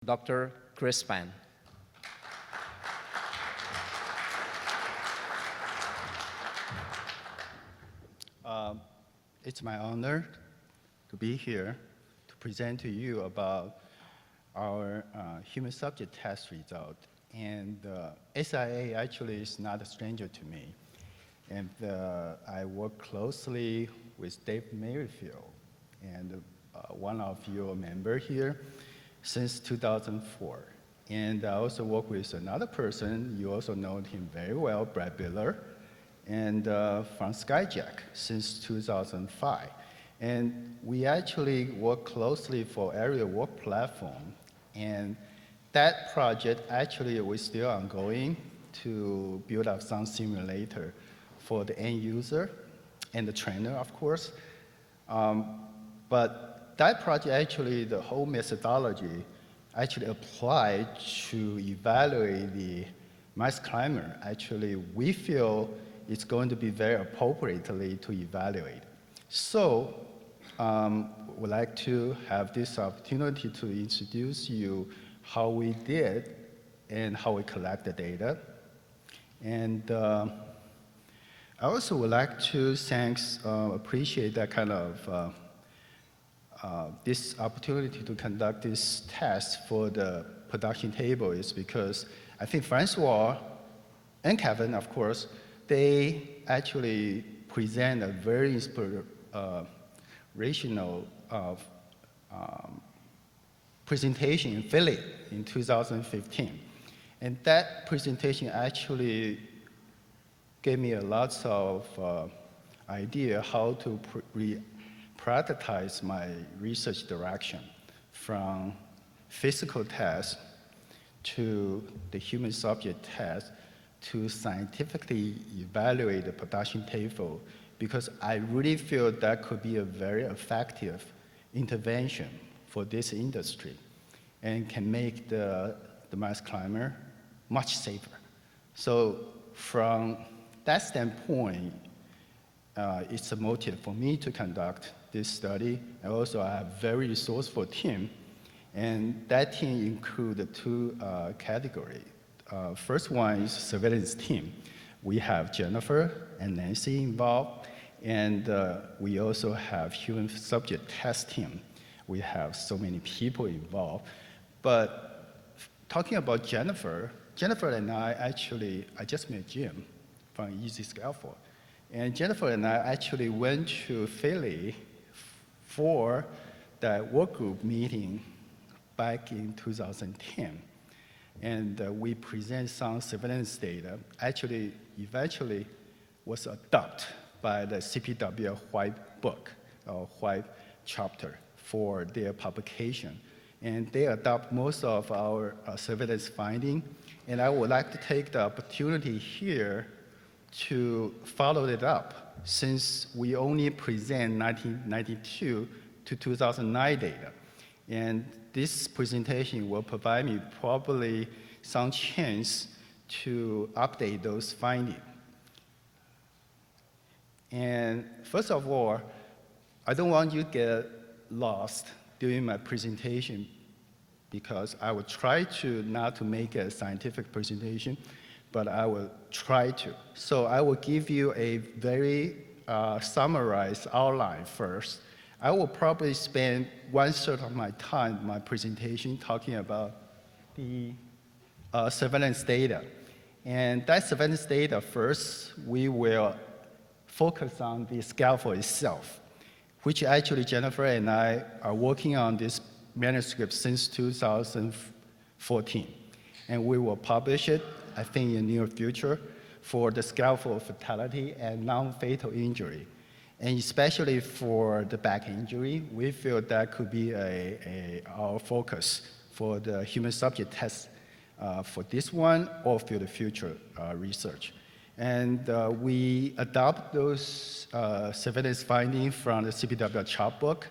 Dr. Chris Pan. It's my honor to be here to present to you about our human subject test result. And SIA actually is not a stranger to me. And I work closely with Dave Merrifield, and one of your members here, since 2004. And I also work with another person, you also know him very well, Brad Biller, and from Skyjack since 2005. And we actually work closely for Aerial Work Platform. And that project actually is still ongoing to build up some simulator for the end user and the trainer, of course. But that project actually, the whole methodology actually applied to evaluate the Mast climber. Actually, we feel it's going to be very appropriately to evaluate. So we'd like to have this opportunity to introduce you how we did and how we collect the data. And I also would like to appreciate that kind of this opportunity to conduct this test for the production table is because I think Francois and Kevin, of course, they actually present a very inspirational presentation in Philly in 2015. And that presentation actually gave me a lot of idea how to prioritize my research direction from physical tests to the human subject test to scientifically evaluate the production table, because I really feel that could be a very effective intervention for this industry and can make the Mast climber much safer. So from that standpoint, it's a motive for me to conduct this study. And also I have a very resourceful team, and that team includes two categories. First one is surveillance team. We have Jennifer and Nancy involved, and we also have human subject test team. We have so many people involved. But talking about Jennifer and I just met Jim from Easy Scaffold. And Jennifer and I actually went to Philly for that work group meeting back in 2010. And we present some surveillance data, actually eventually was adopted by the CPW White Book, or White Chapter, for their publication. And they adopt most of our surveillance finding. And I would like to take the opportunity here to follow it up, since we only present 1992 to 2009 data. And this presentation will provide me probably some chance to update those findings. And first of all, I don't want you to get lost during my presentation, because I will try to not to make a scientific presentation, but I will try to. So I will give you a very summarized outline first. I will probably spend 1/3 of my time, my presentation, talking about the surveillance data. And that surveillance data first, we will focus on the scaffold itself, which actually Jennifer and I are working on this manuscript since 2014. And we will publish it, I think, in the near future for the scaffold fatality and non-fatal injury. And especially for the back injury, we feel that could be our focus for the human subject test for this one or for the future research. And we adopt those surveillance findings from the CPW chart book.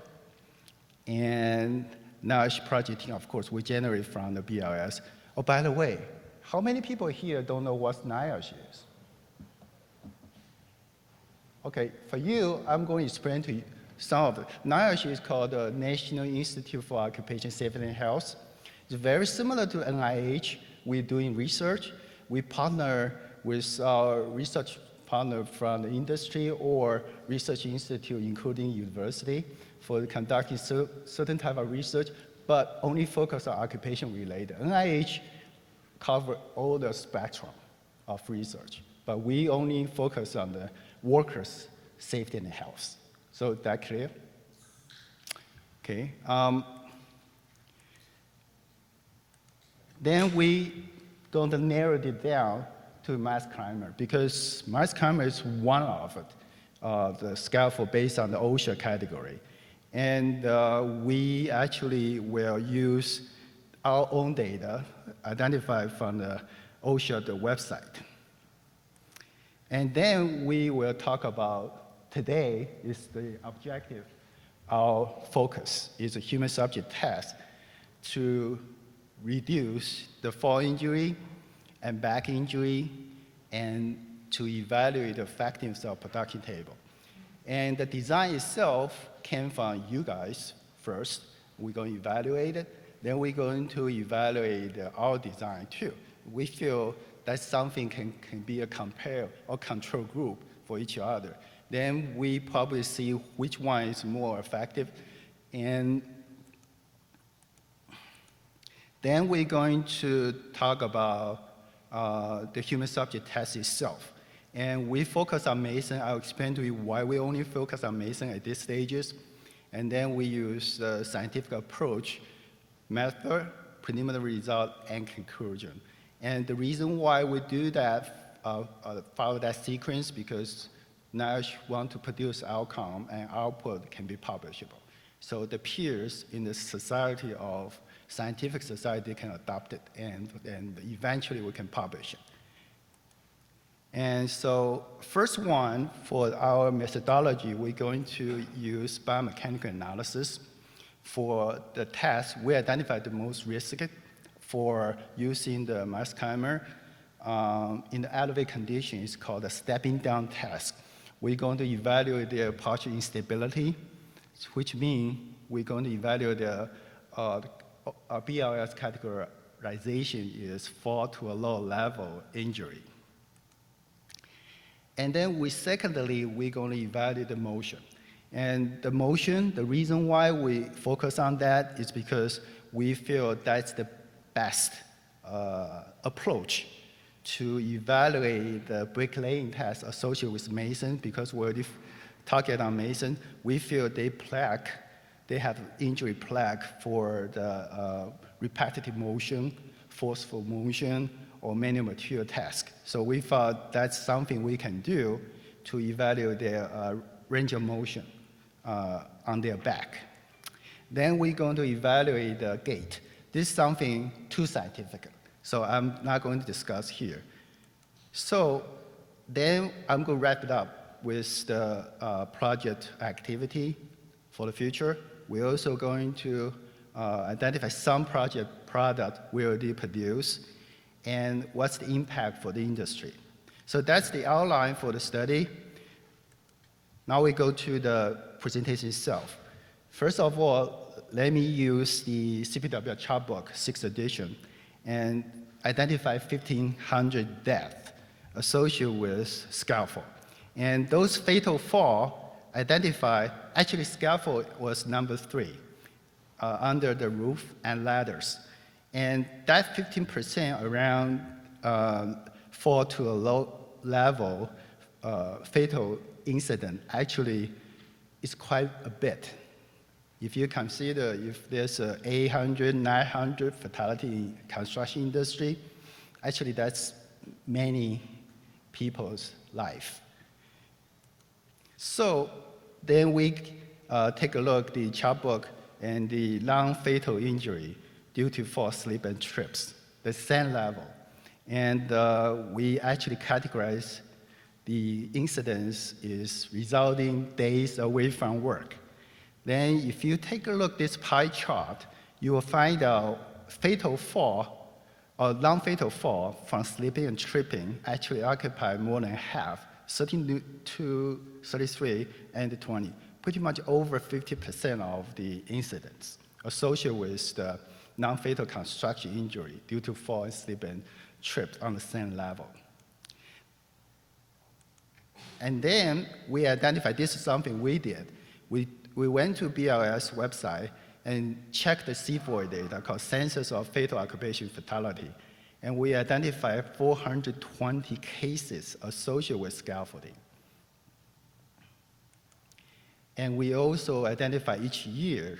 And NIOSH project team, of course, we generate from the BLS. Oh, by the way, how many people here don't know what NIOSH is? Okay, for you, I'm going to explain to you some of it. NIOSH is called the National Institute for Occupational Safety and Health. It's very similar to NIH. We're doing research. We partner with our research partner from the industry or research institute, including university, for conducting certain type of research, but only focus on occupation related. NIH cover all the spectrum of research, but we only focus on the workers' safety and health. So is that clear? Okay. Then we going to narrow it down to Mast climber, because Mast climber is one of it, the scaffold based on the OSHA category. And we actually will use our own data identified from the OSHA the website. And then we will talk about today is the objective. Our focus is a human subject test to reduce the fall injury and back injury, and to evaluate the effectiveness of production table. And the design itself came from you guys first. We're going to evaluate it. Then we're going to evaluate our design too. We feel that something can be a compare or control group for each other. Then we probably see which one is more effective. And then we're going to talk about the human subject test itself. And we focus on Mason. I'll explain to you why we only focus on Mason at these stages. And then we use the scientific approach, method, preliminary result, and conclusion. And the reason why we do that, follow that sequence, because NIOSH want to produce outcome and output can be publishable. So the peers in the society of scientific society can adopt it, and eventually we can publish it. And so first one, for our methodology, we're going to use biomechanical analysis. For the test, we identified the most risk for using the Mast climber. In the elevated condition, it's called a stepping down test. We're going to evaluate their partial instability, which means we're going to evaluate the BLS categorization is fall to a low level injury. And then secondly, we're going to evaluate the motion. And the motion, the reason why we focus on that is because we feel that's the best approach to evaluate the bricklaying test associated with Mason, because we're talking on Mason, we feel they have injury plaque for the repetitive motion, forceful motion, or manual material task. So we thought that's something we can do to evaluate their range of motion on their back. Then we're going to evaluate the gait. This is something too scientific, so I'm not going to discuss here. So then I'm going to wrap it up with the project activity for the future. We're also going to identify some product we already produce and what's the impact for the industry. So that's the outline for the study. Now we go to the presentation itself. First of all, let me use the CPW chartbook, 6th edition, and identify 1,500 deaths associated with scaffold. And those fatal fall identified, actually scaffold was number 3, under the roof and ladders. And that 15% around fall to a low level fatal incident actually is quite a bit. If you consider if there's 800, 900 fatality in construction industry, actually that's many people's life. So then we take a look at the chartbook and the non-fatal injury due to fall, slip, and trips, the same level. And we actually categorize the incidence is resulting days away from work. Then if you take a look at this pie chart, you will find out fatal fall or non-fatal fall from slipping and tripping actually occupy more than half, 32, 33, and 20, pretty much over 50% of the incidents associated with the non-fatal construction injury due to fall and slip and trips on the same level. And then we identified, this is something we did. We went to BLS website and checked the C4 data called Census of Fatal Occupation Fatality. And we identified 420 cases associated with scaffolding. And we also identify each year,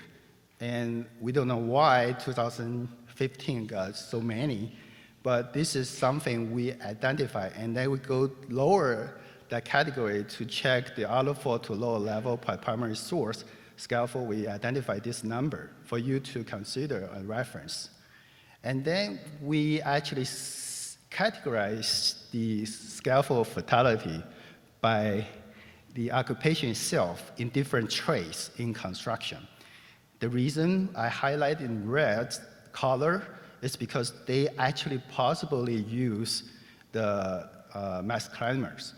and we don't know why 2015 got so many, but this is something we identify, and then we go lower that category to check the other 4 to lower level by primary source scaffold. We identify this number for you to consider a reference. And then we actually categorize the scaffold fatality by the occupation itself in different trades in construction. The reason I highlight in red color is because they actually possibly use the mast climbers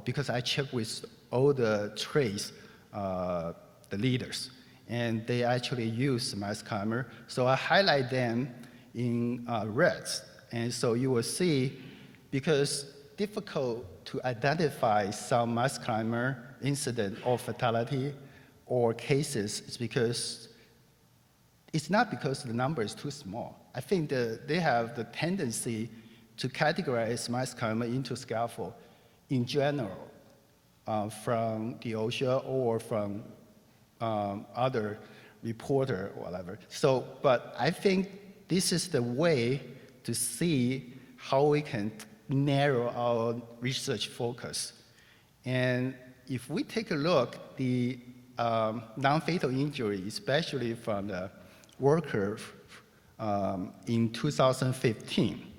because I checked with all the trades, the leaders, and they actually use mast climber. So I highlight them in red. And so you will see, because difficult to identify some mast climber incident or fatality or cases is because it's not because the number is too small. I think that they have the tendency to categorize mast climber into scaffold in general from the OSHA or from other reporter or whatever. So, but I think this is the way to see how we can narrow our research focus. And if we take a look, the non-fatal injury, especially from the worker in 2015,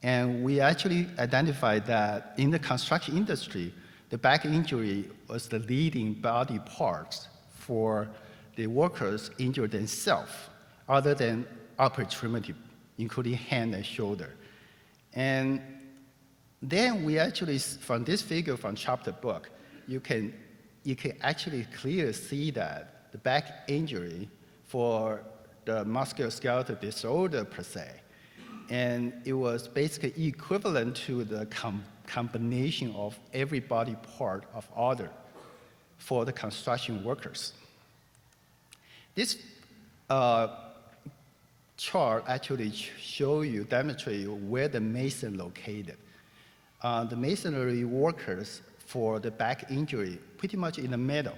and we actually identified that in the construction industry, the back injury was the leading body part for the workers injured themselves, other than upper extremity, including hand and shoulder. And then we actually, from this figure from chapter book, you can actually clearly see that the back injury for the musculoskeletal disorder per se, and it was basically equivalent to the combination of every body part of other for the construction workers. This chart actually demonstrate where the mason located. The masonry workers for the back injury, pretty much in the middle.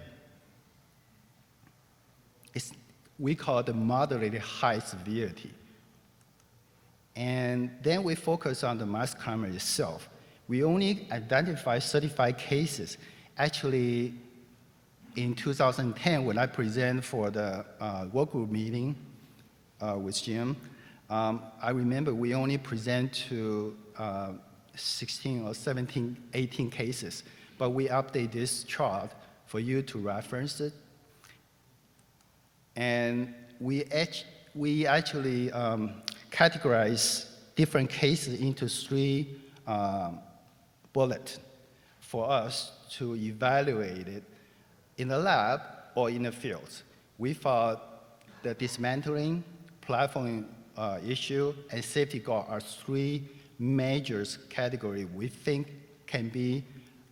We call it the moderate high severity. And then we focus on the mast climber itself. We only identify 35 cases. Actually, in 2010, when I presented for the work group meeting with Jim, I remember we only present to 16 or 17, 18 cases, but we update this chart for you to reference it. And we actually categorize different cases into 3 bullets for us to evaluate it in the lab or in the field. We found the dismantling, platform issue, and safety guard are 3 major categories we think can be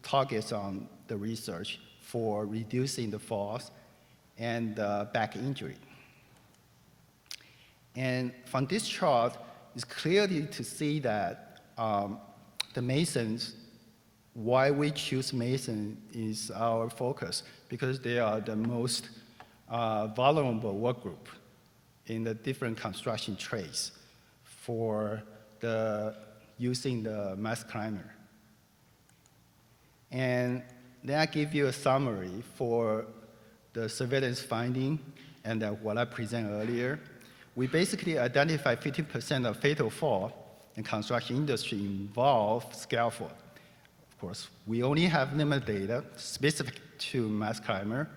targets on the research for reducing the falls and back injury. And from this chart, it's clearly to see that the masons, why we choose mason is our focus, because they are the most vulnerable work group in the different construction trades for using the mast climber. And then I give you a summary for the surveillance finding and what I presented earlier. We basically identify 50% of fatal fall in construction industry involve scaffold. Of course, we only have limited data specific to mast climber,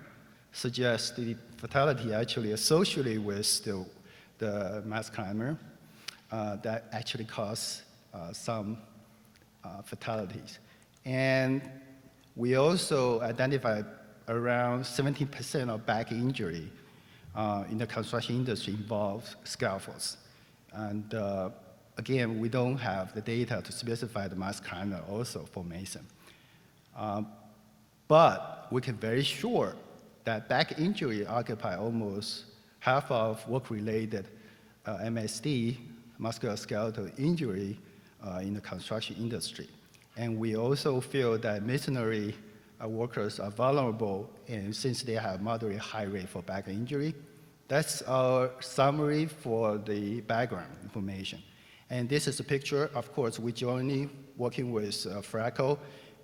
suggests the fatality actually associated with the mast climber that actually cause some fatalities. And we also identified around 17% of back injury in the construction industry involve scaffolds. And again, we don't have the data to specify the mast climber also for mason. But we can very sure that back injury occupy almost half of work-related MSD, musculoskeletal injury, in the construction industry. And we also feel that masonry workers are vulnerable, and since they have moderate high rate for back injury. That's our summary for the background information. And this is a picture. Of course, we jointly working with Fracco,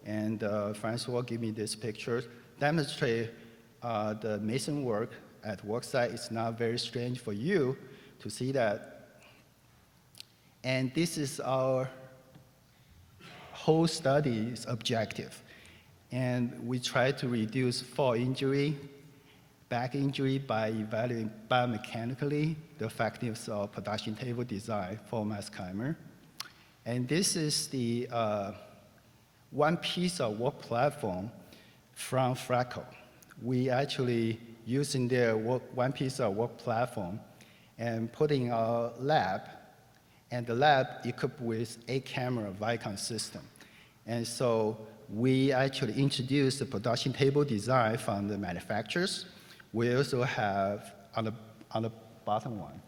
and Francois gave me this picture, demonstrate the mason work at work site. It's not very strange for you to see that. And this is our whole study's objective. And we try to reduce fall injury, back injury by evaluating biomechanically the effectiveness of production table design for mast climber. And this is the one piece of work platform from Fracco. We actually using their one piece of work platform and putting our lab, and the lab equipped with 8-camera Vicon system. And so we actually introduced the production table design from the manufacturers. We also have on the bottom one,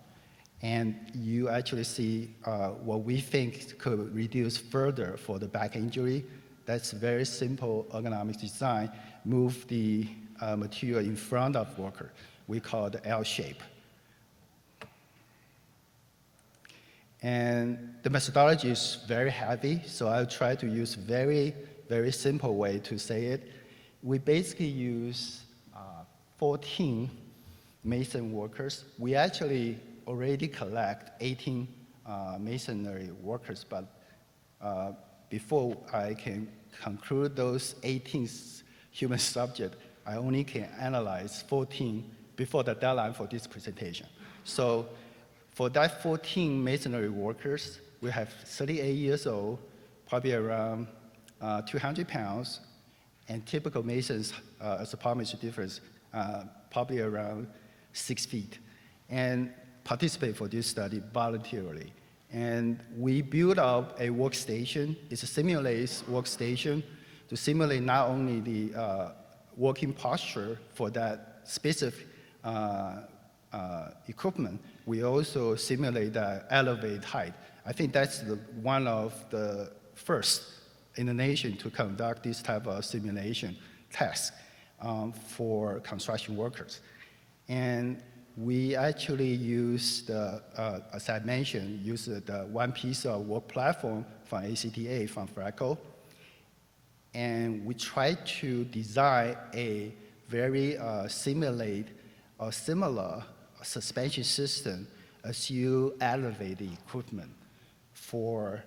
and you actually see what we think could reduce further for the back injury. That's very simple ergonomic design. Move the material in front of worker. We call it L shape. And the methodology is very heavy, so I'll try to use very simple way to say it. We basically use 14 mason workers. We actually already collect 18 masonry workers, but before I can conclude those 18 human subjects, I only can analyze 14 before the deadline for this presentation. So for that 14 masonry workers, we have 38 years old, probably around 200 pounds, and typical masons, as a parameter difference, probably around 6 feet, and participate for this study voluntarily. And we built up a workstation. It's a simulated workstation to simulate not only the working posture for that specific equipment, we also simulate the elevate height. I think that's one of the first in the nation to conduct this type of simulation test for construction workers. And we actually use as I mentioned, use the one piece of work platform from ACTA, from Fracco. And we try to design a very simulate or similar suspension system as you elevate the equipment for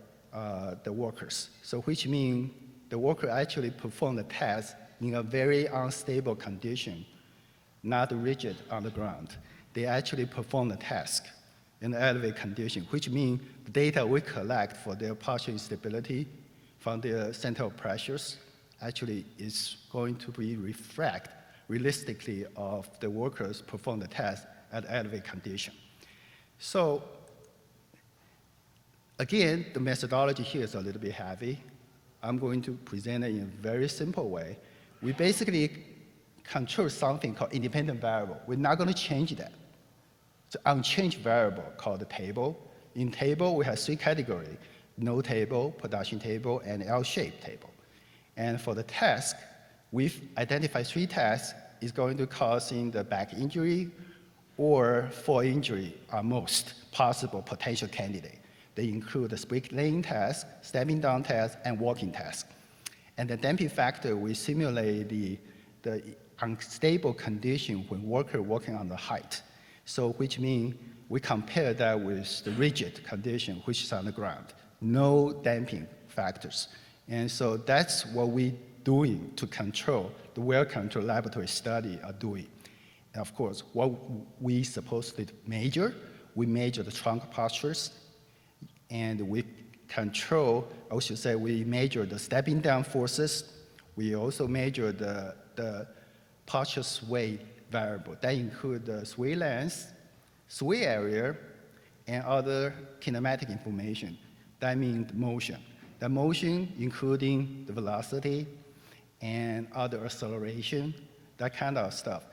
the workers. So which means the worker actually perform the test in a very unstable condition, not rigid on the ground. They actually perform the task in an elevated condition, which means the data we collect for their partial instability from their center of pressures actually is going to be reflect realistically of the workers perform the test at elevated condition. So again, the methodology here is a little bit heavy. I'm going to present it in a very simple way. We basically control something called independent variable. We're not going to change that. It's an unchanged variable called the table. In table, we have 3 categories: no table, production table, and L-shaped table. And for the task, we've identified 3 tasks is going to cause the back injury or fall injury are most possible potential candidate. They include the split laying task, stepping down task, and walking task. And the damping factor, we simulate the unstable condition when worker working on the height. So which means we compare that with the rigid condition, which is on the ground. No damping factors. And so that's what we're doing to control, the well-controlled laboratory study are doing. And of course, what we supposed to measure, we measure the trunk postures, and we control, I should say, we measure the stepping down forces. We also measure the posture sway variable that include the sway length, sway area, and other kinematic information. That means motion. The motion including the velocity and other acceleration, that kind of stuff.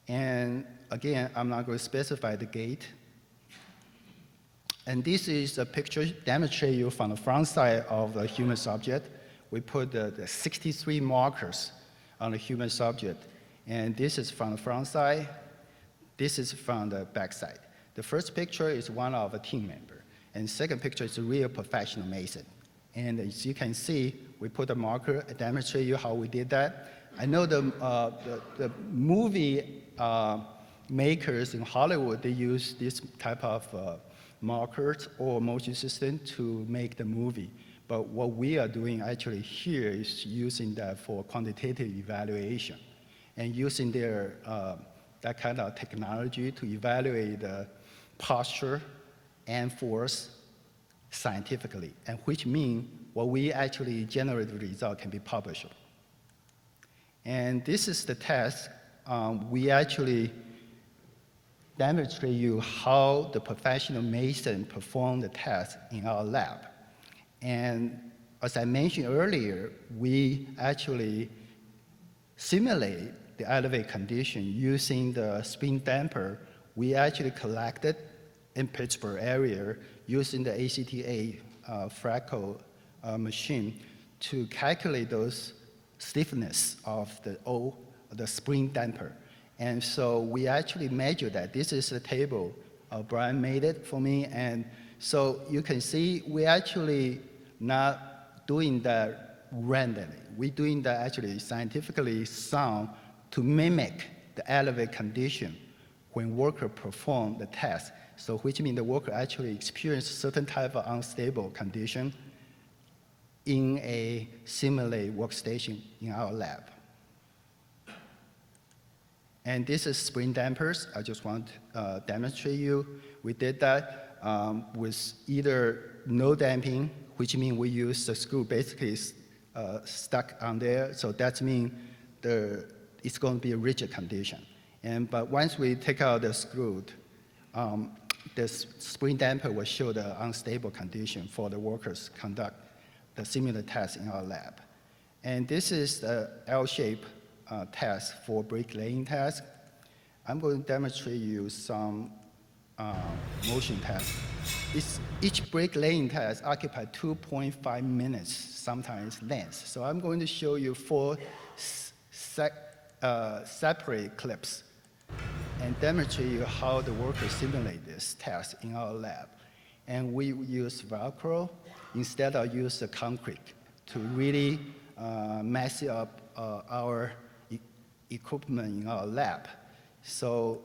And again, I'm not going to specify the gate. And this is a picture demonstrate you from the front side of the human subject. We put the 63 markers on the human subject. And this is from the front side. This is from the back side. The first picture is one of a team member. And the second picture is a real professional mason. And as you can see, we put a marker, I demonstrate you how we did that. I know the movie makers in Hollywood, they use this type of markers or motion system to make the movie. But what we are doing actually here is using that for quantitative evaluation and using their, that kind of technology to evaluate the posture and force scientifically, and which means what we actually generate the result can be publishable. And this is the test. We actually demonstrate you how the professional mason perform the test in our lab. And as I mentioned earlier, we actually simulate the elevated condition using the spin damper we actually collected in Pittsburgh area using the ACTA Fractal machine to calculate those stiffness of the spring damper. And so we actually measure that. This is a table. Brian made it for me. And so you can see we actually not doing that randomly. We're doing that actually scientifically sound to mimic the elevated condition when worker perform the test. So which means the worker actually experience certain type of unstable condition in a simulated workstation in our lab. And this is spring dampers. I just want to demonstrate you. We did that with either no damping, which means we use the screw basically stuck on there. So that means it's going to be a rigid condition. But once we take out the screw, the spring damper will show the unstable condition for the workers conduct the similar test in our lab. And this is the L-shape test for bricklaying test. I'm going to demonstrate you some motion tests. Each bricklaying test occupies 2.5 minutes, sometimes less. So I'm going to show you 4 separate clips and demonstrate you how the workers simulate this test in our lab. And we use Velcro instead of use the concrete to really mess up our equipment in our lab. So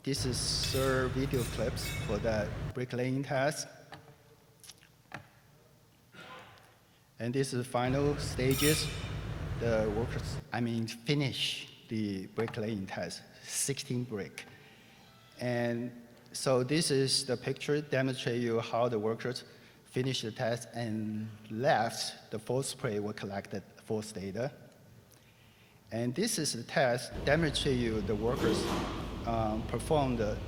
this is 3 video clips for the bricklaying test. And this is the final stages. The workers, finish the bricklaying test, 16 brick. And so this is the picture demonstrate you how the workers finish the test and left the force spray were collected force data. And this is the test demonstrate you the workers perform the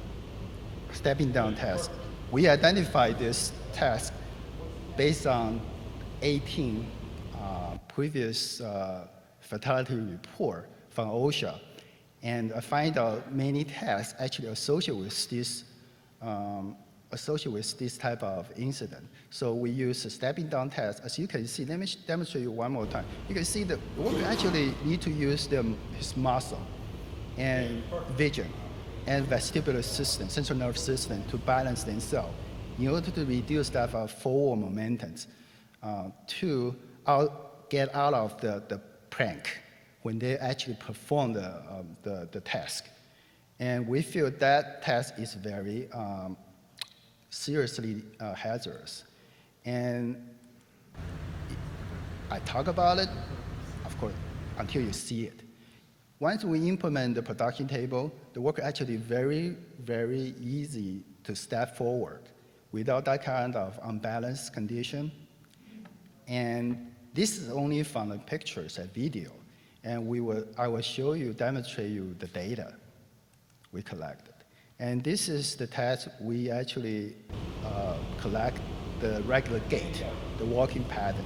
stepping down test. We identified this test based on 18 previous fatality report from OSHA. And I find out many tests actually associated with this type of incident. So we use a stepping down test. As you can see, let me demonstrate you one more time. You can see the worker actually need to use his muscle and vision and vestibular system, central nervous system to balance themselves in order to reduce that forward momentum to get out of the plank when they actually perform the task. And we feel that test is very seriously hazardous. And I talk about it, of course, until you see it. Once we implement the production table, the worker actually very, very easy to step forward without that kind of unbalanced condition. And this is only from the pictures and video. And I will show you, demonstrate you the data we collected. And this is the test we actually collect the regular gait, the walking pattern.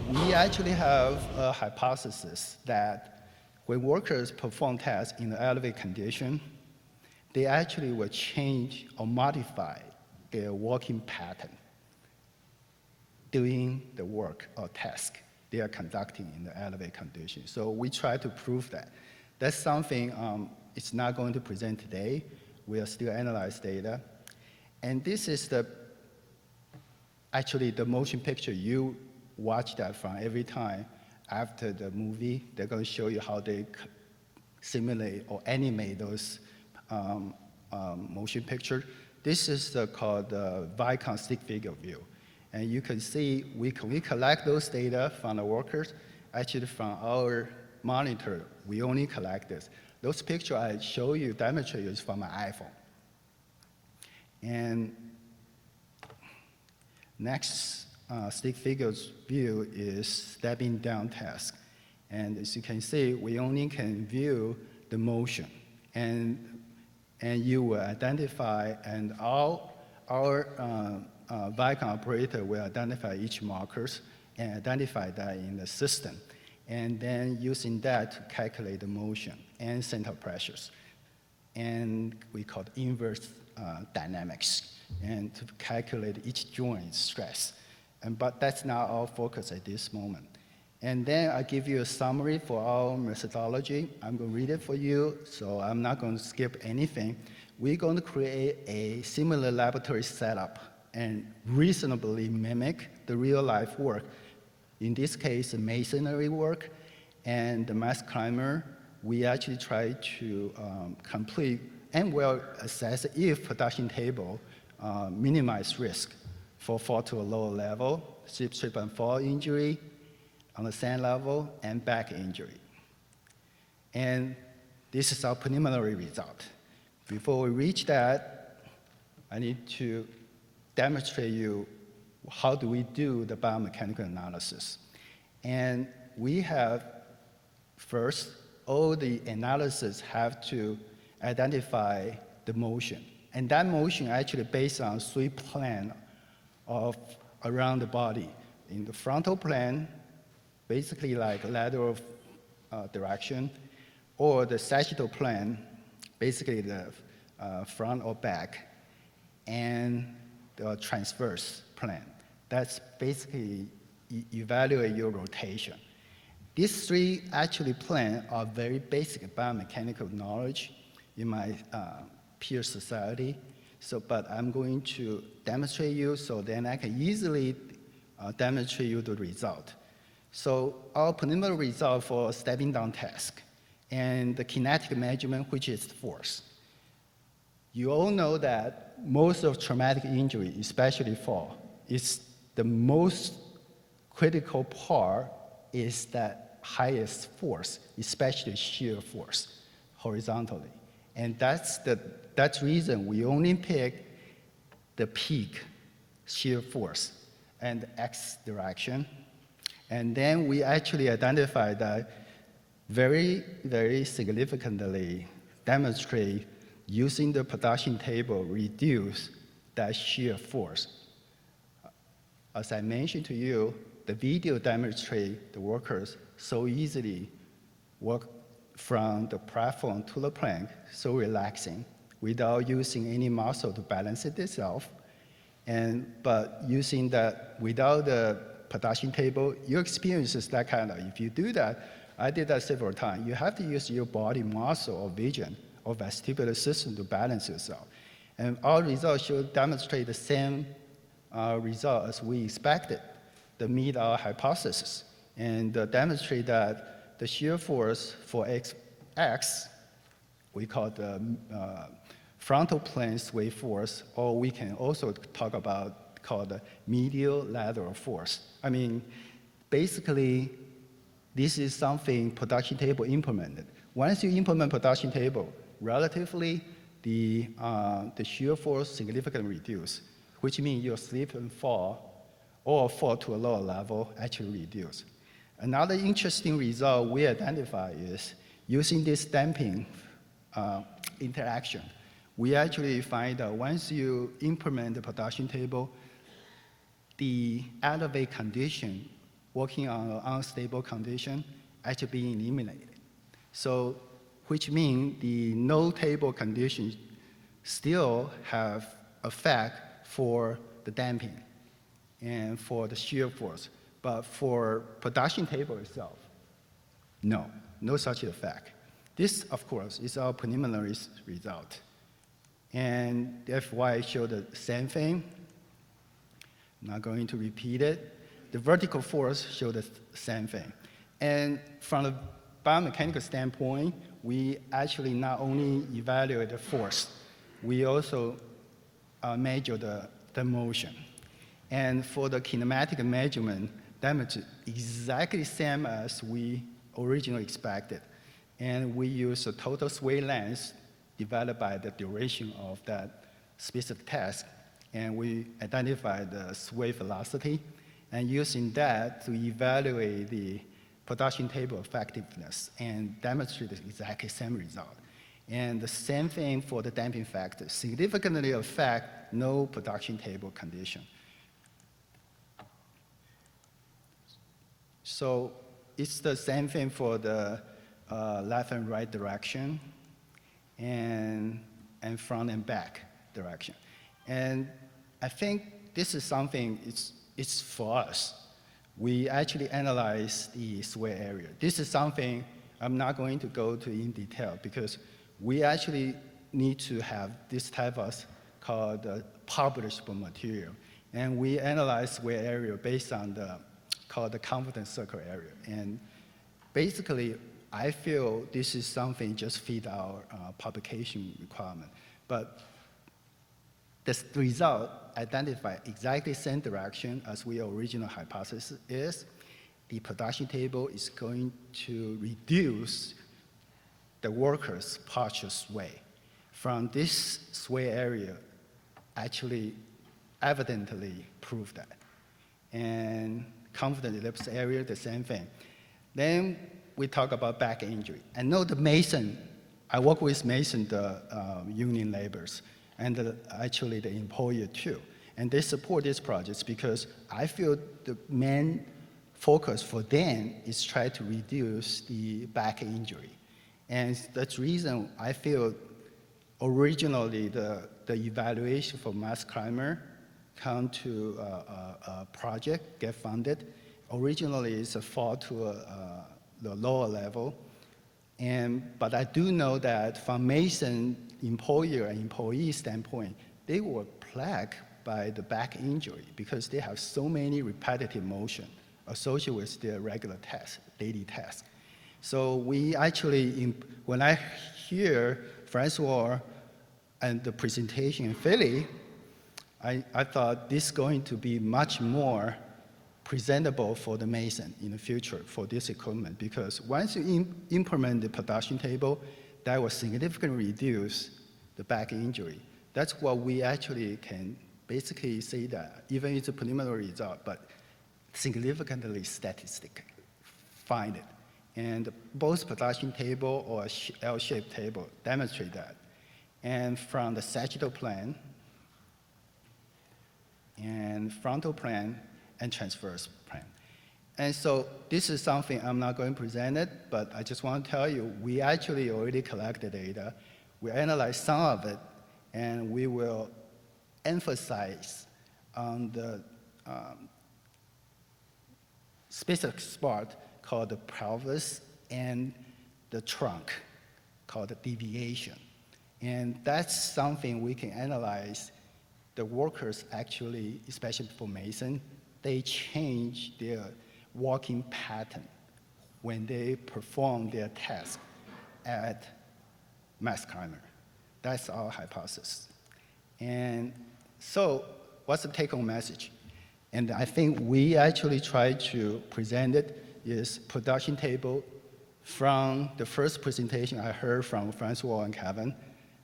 We actually have a hypothesis that when workers perform tests in the elevated condition, they actually will change or modify their walking pattern doing the work or task they are conducting in the elevated condition. So we try to prove that. That's something it's not going to present today. We'll still analyze data. And this is actually the motion picture you watch that from every time after the movie. They're going to show you how they simulate or animate those motion picture. This is called the Vicon stick figure view. And you can see we collect those data from the workers. Actually, from our monitor, we only collect this. Those pictures I show you, demonstrate you, is from my iPhone. And next stick figures view is stepping down task. And as you can see, we only can view the motion. And you will identify, and our Vicon operator will identify each markers and identify that in the system. And then using that to calculate the motion and center pressures. And we call it inverse dynamics, and to calculate each joint stress. But that's not our focus at this moment. And then I give you a summary for our methodology. I'm going to read it for you, so I'm not going to skip anything. We're going to create a similar laboratory setup and reasonably mimic the real-life work. In this case, the masonry work and the Mast climber. We actually try to complete and will assess if production table minimize risk for fall to a lower level, slip, trip, and fall injury on the sand level, and back injury. And this is our preliminary result. Before we reach that, I need to demonstrate you how do we do the biomechanical analysis. And we have, first, all the analysis have to identify the motion. And that motion actually based on 3 planes around the body. In the frontal plane, basically like lateral direction, or the sagittal plane, basically the front or back, and the transverse plane. That's basically evaluate your rotation. These 3 actually planes are very basic biomechanical knowledge in my peer society. But I'm going to demonstrate you so then I can easily demonstrate you the result. So our preliminary result for stepping down task and the kinetic measurement, which is force. You all know that most of traumatic injury, especially fall, is the most critical part is that highest force, especially shear force, horizontally. And that's the reason we only pick the peak shear force and the x direction. And then we actually identify that very, very significantly demonstrate using the production table reduce that shear force. As I mentioned to you, the video demonstrate the workers so easily work from the platform to the plank, so relaxing, without using any muscle to balance it itself. But using that without the production table, your experience is that kind of, if you do that, I did that several times, you have to use your body muscle or vision or vestibular system to balance yourself. And our results should demonstrate the same result as we expected to meet our hypothesis and demonstrate that the shear force for X, we call the frontal plane sway force, or we can also talk about called the medial lateral force. I mean, basically, this is something production table implemented. Once you implement production table, relatively, the shear force significantly reduced, which means your slip and fall, or fall to a lower level, actually reduce. Another interesting result we identify is using this damping interaction. We actually find that once you implement the production table, the elevate condition working on an unstable condition actually being eliminated. So, which means the no table conditions still have effect for the damping and for the shear force. But for production table itself, no such effect. This, of course, is our preliminary result. And the FY showed the same thing. I'm not going to repeat it. The vertical force showed the same thing. And from a biomechanical standpoint, we actually not only evaluate the force, we also measure the motion. And for the kinematic measurement, damage exactly same as we originally expected. And we use a total sway length developed by the duration of that specific task. And we identify the sway velocity, and using that to evaluate the production table effectiveness and demonstrate the exactly same result. And the same thing for the damping factor, significantly affect no production table condition. So it's the same thing for the left and right direction, and front and back direction. And I think this is something, it's for us. We actually analyze the sway area. This is something I'm not going to go to in detail because we actually need to have this type of called publishable material. And we analyze sway area based on called the confidence circle area. And basically, I feel this is something just fit our publication requirement. But the result identify exactly same direction as our original hypothesis is. The production table is going to reduce the worker's partial sway. From this sway area, actually evidently prove that. And confident ellipse area, the same thing. Then we talk about back injury. I know the Mason, I work with Mason, the union laborers, and actually the employer too. And they support these projects because I feel the main focus for them is try to reduce the back injury. And that's the reason I feel originally the evaluation for Mast climber come to a project, get funded. Originally it's a fall to the lower level. But I do know that from Mason employer and employee standpoint, they were plagued by the back injury because they have so many repetitive motion associated with their regular tasks, daily tasks. So we actually, when I hear Francois and the presentation in Philly, I thought this is going to be much more presentable for the Mason in the future for this equipment, because once you implement the production table, that will significantly reduce the back injury. That's what we actually can basically say that, even it's a preliminary result, but significantly statistic, find it. And both production table or L-shaped table demonstrate that. And from the sagittal plane, and frontal plane, and transverse plane. And so this is something I'm not going to present it, but I just want to tell you, we actually already collected data. We analyzed some of it, and we will emphasize on the specific spot called the pelvis and the trunk called the deviation. And that's something we can analyze. The workers actually, especially for Mason, they change their walking pattern when they perform their task at Mast climber. That's our hypothesis. And so what's the take-home message? And I think we actually try to present it is production table. From the first presentation I heard from Francois and Kevin,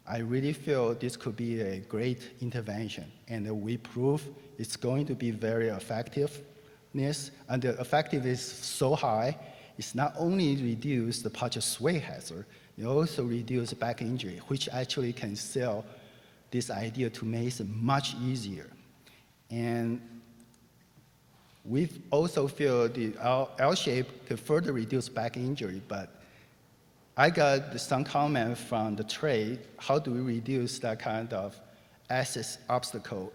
I really feel this could be a great intervention, and we prove it's going to be very effective, effectiveness, and the effectiveness is so high, it's not only reduce the partial sway hazard, it also reduce back injury, which actually can sell this idea to Mast much easier. And we also feel the L shape can further reduce back injury, but I got some comment from the trade, how do we reduce that kind of access obstacle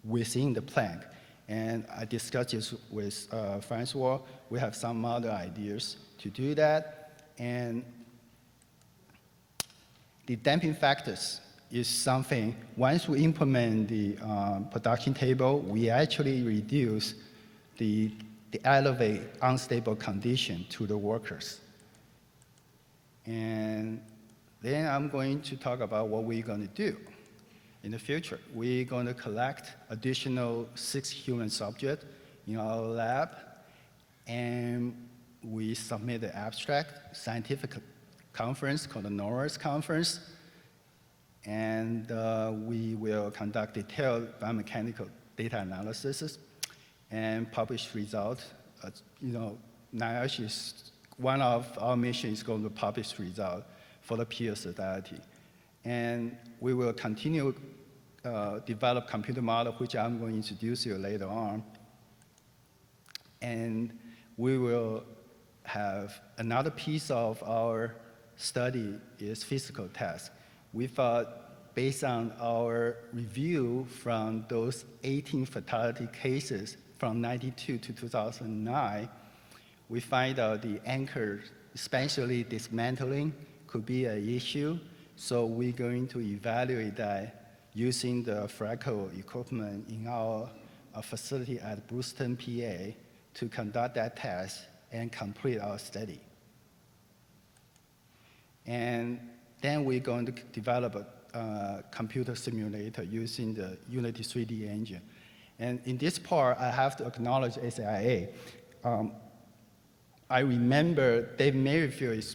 within the plank? And I discussed this with Francois. We have some other ideas to do that. And the damping factors is something, once we implement the production table, we actually reduce the elevate unstable condition to the workers. And then I'm going to talk about what we're going to do in the future. We're going to collect additional 6 human subjects in our lab, and we submit the abstract scientific conference called the NIOSH conference, and we will conduct detailed biomechanical data analysis and publish results. NIOSH is one of our missions is going to publish results for the peer society. And we will continue develop computer model, which I'm going to introduce you later on. And we will have another piece of our study is physical test. We thought, based on our review from those 18 fatality cases from 92 to 2009, we find out the anchor, especially dismantling, could be an issue. So we're going to evaluate that using the Freckle equipment in our facility at Brewston, PA, to conduct that test and complete our study. And then we're going to develop a computer simulator using the Unity 3D engine. And in this part, I have to acknowledge SIA. I remember Dave Merrifield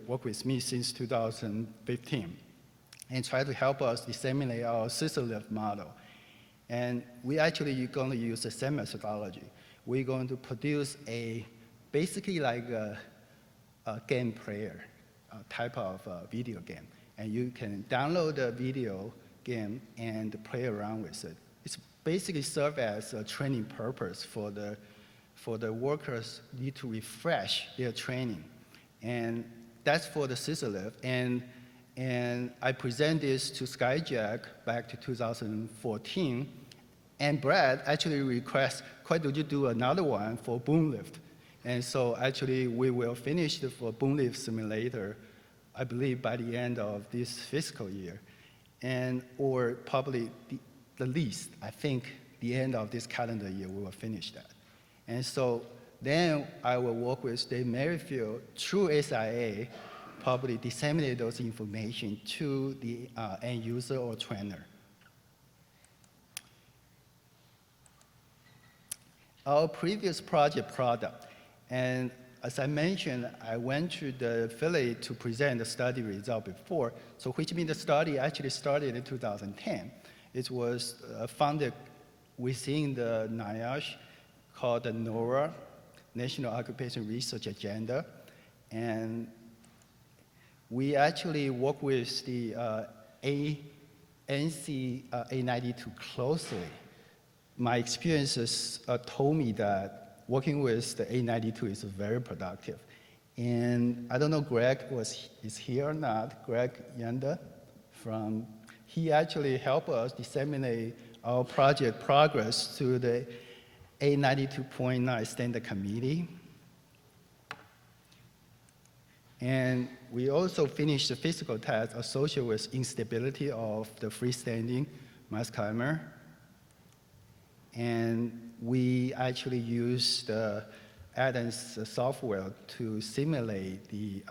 worked with me since 2015 and tried to help us disseminate our scissor lift model. And we actually are going to use the same methodology. We're going to produce basically like a game player type of video game. And you can download the video game and play around with it. It's basically serve as a training purpose for the workers need to refresh their training. And that's for the scissor lift. And I present this to Skyjack back to 2014. And Brad actually requests, why don't you do another one for boom lift? And so actually we will finish the for boom lift simulator, I believe by the end of this fiscal year. Or probably the least, I think the end of this calendar year we will finish that. And so then I will work with Dave Merrifield through SIA, probably disseminate those information to the end user or trainer. Our previous project product, and as I mentioned, I went to the Philly to present the study result before, so which means the study actually started in 2010. It was funded within the NIOSH, called the NORA, National Occupation Research Agenda. And we actually work with the NC A92 closely. My experiences told me that working with the A92 is very productive. And I don't know Greg is here or not, Greg Yanda he actually helped us disseminate our project progress to the A92.9 Standard Committee. And we also finished the physical test associated with instability of the freestanding mast climber. And we actually used Adam's software to simulate the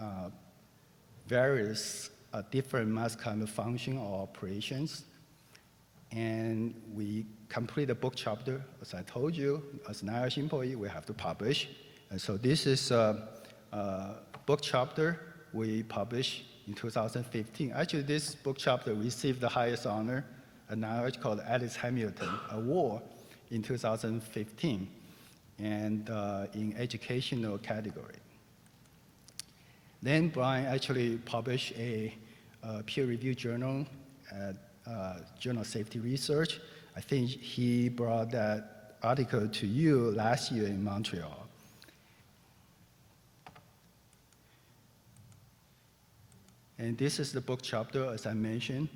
various different mast climber function or operations. And we complete the book chapter. As I told you, as an NIOSH employee, we have to publish. And so this is a book chapter we published in 2015. Actually, this book chapter received the highest honor at NIOSH called Alice Hamilton Award in 2015, and in educational category. Then Brian actually published a peer-reviewed journal at Journal of Safety Research. I think he brought that article to you last year in Montreal. And this is the book chapter, as I mentioned.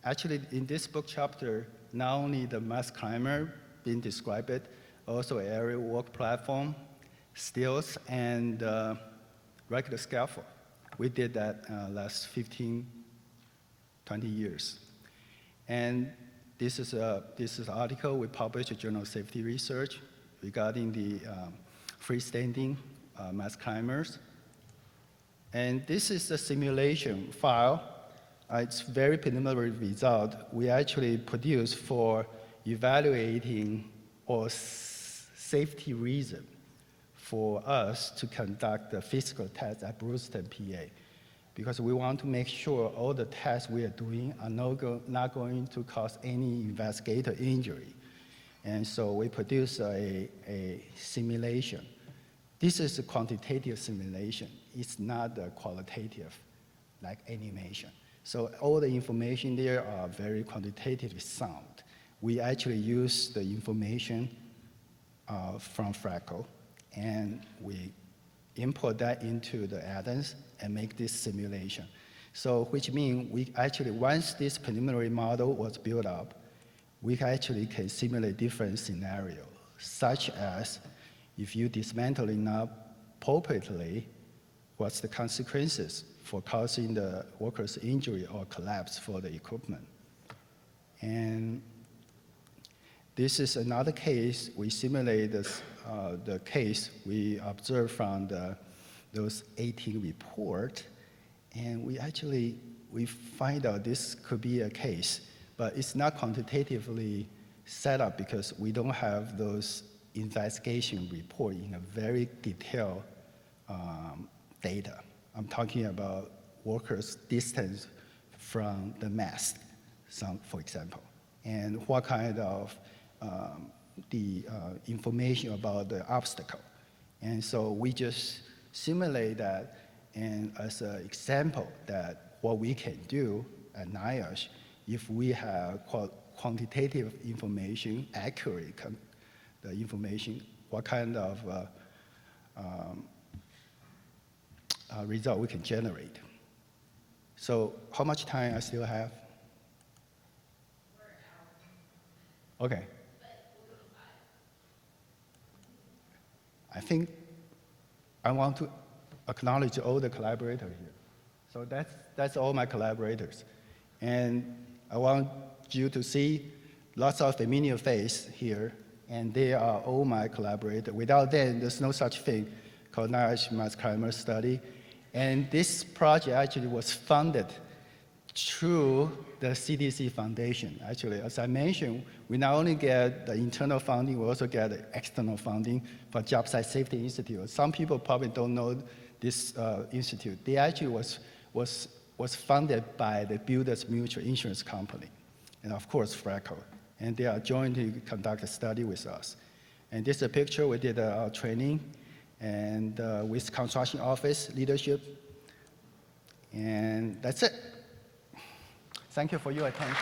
Actually, in this book chapter, not only the Mast climber being described, also aerial work platform, stills, and regular scaffold. We did that last 15, 20 years. And this is an article we published in Journal of Safety Research regarding the freestanding Mast climbers. And this is the simulation file. It's very preliminary result we actually produced for evaluating or safety reason for us to conduct the physical test at Brewston, PA. Because we want to make sure all the tests we are doing are not going to cause any investigator injury. And so we produce a simulation. This is a quantitative simulation. It's not a qualitative, like animation. So all the information there are very quantitatively sound. We actually use the information from Freckle, and we import that into the add-ins and make this simulation. So which means we actually, once this preliminary model was built up, we actually can simulate different scenarios, such as if you dismantle enough appropriately, what's the consequences for causing the worker's injury or collapse for the equipment. And this is another case. We simulate this, the case we observed from those 18 report, and we find out this could be a case, but it's not quantitatively set up because we don't have those investigation report in a very detailed data. I'm talking about workers' distance from the mast, for example, and what kind of the information about the obstacle. And so we just simulate that, and as an example that what we can do at NIOSH, if we have quantitative information, accurate the information, what kind of result we can generate. So how much time I still have? Okay. I think I want to acknowledge all the collaborators here. So that's all my collaborators. And I want you to see lots of familiar faces here, and they are all my collaborators. Without them, there's no such thing called NIOSH Mast Climber Study. And this project actually was funded through the CDC Foundation. Actually, as I mentioned, we not only get the internal funding, we also get external funding from Job Site Safety Institute. Some people probably don't know this institute. They actually was funded by the Builders Mutual Insurance Company, and of course, Freckle. And they are joined to conduct a study with us. And this is a picture we did our training, and with construction office leadership. And that's it. Thank you for your attention.